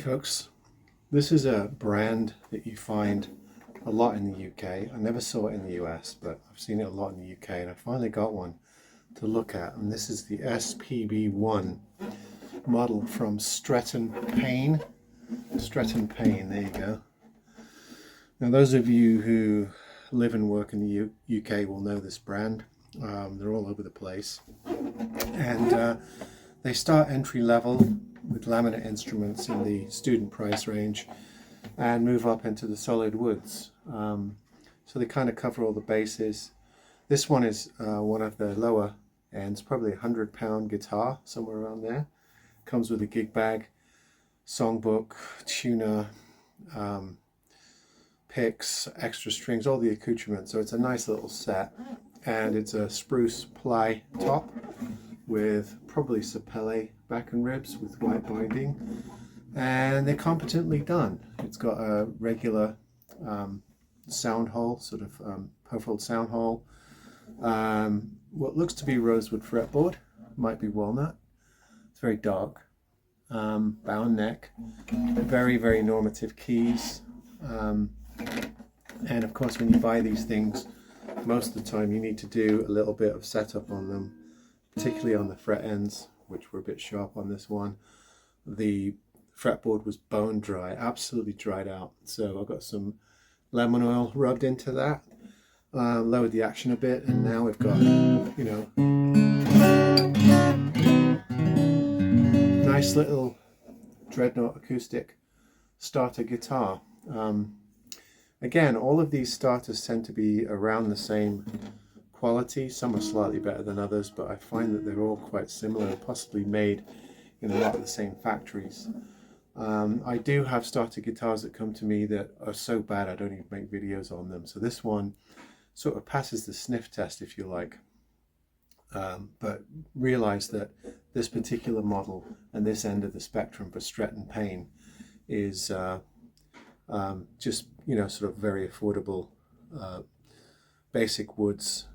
folks, this is a brand that you find a lot in the UK. I never saw it in the US, but I've seen it a lot in the UK, and I finally got one to look at, and this is the SPB1 model from Stretton Payne. Stretton Payne, there you go. Now those of you who live and work in the UK will know this brand. They're all over the place, and they start entry level with laminate instruments in the student price range and move up into the solid woods. So they kind of cover all the bases. This one is one of the lower ends, probably £100 guitar, somewhere around there. Comes with a gig bag, songbook, tuner, picks, extra strings, all the accoutrements. So it's a nice little set, and it's a spruce ply top with probably sapele back and ribs with white binding, and they're competently done. It's got a regular sound hole, sort of perforated sound hole, what looks to be rosewood fretboard, might be walnut. It's very dark, bound neck, very, very normative keys, and of course when you buy these things, most of the time you need to do a little bit of setup on them, particularly on the fret ends, which were a bit sharp on this one. The fretboard was bone dry, absolutely dried out. So I got some lemon oil rubbed into that, lowered the action a bit, and now we've got, you know, nice little Dreadnought acoustic starter guitar. Again, all of these starters tend to be around the same quality. Some are slightly better than others, but I find that they're all quite similar, possibly made in a lot of the same factories. I do have starter guitars that come to me that are so bad I don't even make videos on them. So this one sort of passes the sniff test, if you like. But realize that this particular model and this end of the spectrum for Stretton Payne is just, you know, sort of very affordable, basic woods,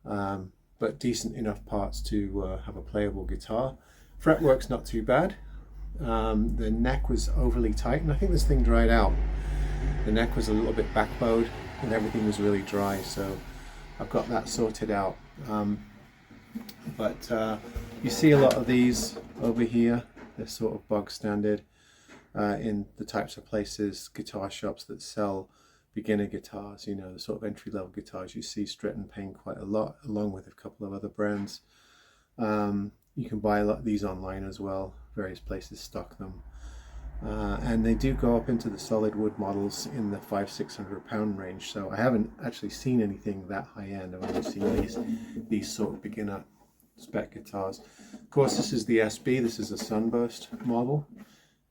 but decent enough parts to have a playable guitar. Fretwork's not too bad. The neck was overly tight, and I think this thing dried out. The neck was a little bit backbowed, and everything was really dry, so I've got that sorted out. But you see a lot of these over here. They're sort of bog standard in the types of places, guitar shops that sell beginner guitars, you know, the sort of entry-level guitars. You see Stretton Payne quite a lot, along with a couple of other brands. You can buy a lot of these online as well. Various places stock them, and they do go up into the solid wood models in the £500–600 range. So I haven't actually seen anything that high end. I've only seen these sort of beginner spec guitars. Of course, this is the SB. This is a Sunburst model.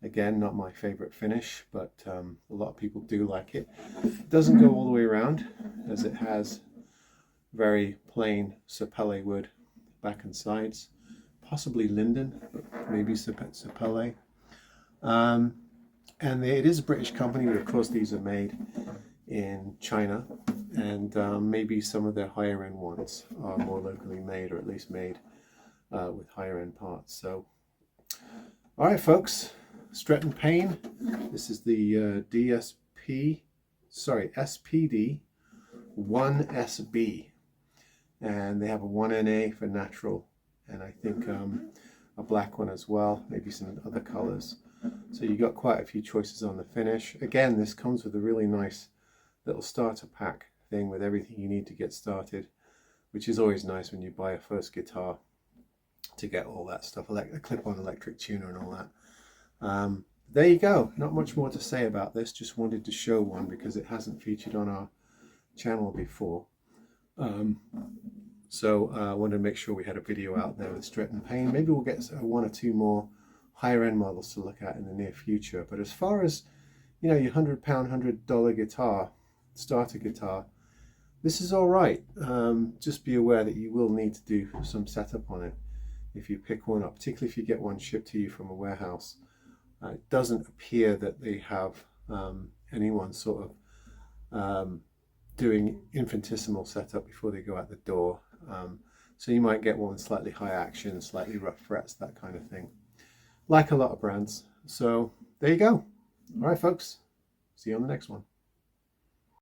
Again, not my favorite finish, but a lot of people do like it. It doesn't go all the way around, as it has very plain sapele wood back and sides, possibly linden, but maybe sapele. And it is a British company, but of course these are made in China, and maybe some of their higher end ones are more locally made, or at least made with higher end parts. So, all right, folks. Stretton Payne. This is the SPD 1SB, and they have a 1NA for natural, and I think a black one as well, maybe some other colors. So you got quite a few choices on the finish. Again, this comes with a really nice little starter pack thing with everything you need to get started, which is always nice when you buy a first guitar, to get all that stuff, a clip-on electric tuner and all that. There you go. Not much more to say about this. Just wanted to show one because it hasn't featured on our channel before. So I wanted to make sure we had a video out there with Stretton Payne. Maybe we'll get one or two more higher end models to look at in the near future. But as far as, you know, your £100, $100 guitar, starter guitar, this is all right. Just be aware that you will need to do some setup on it if you pick one up, particularly if you get one shipped to you from a warehouse. It doesn't appear that they have anyone sort of doing infinitesimal setup before they go out the door. So you might get one with slightly high action, slightly rough frets, that kind of thing, like a lot of brands. So there you go. All right, folks. See you on the next one.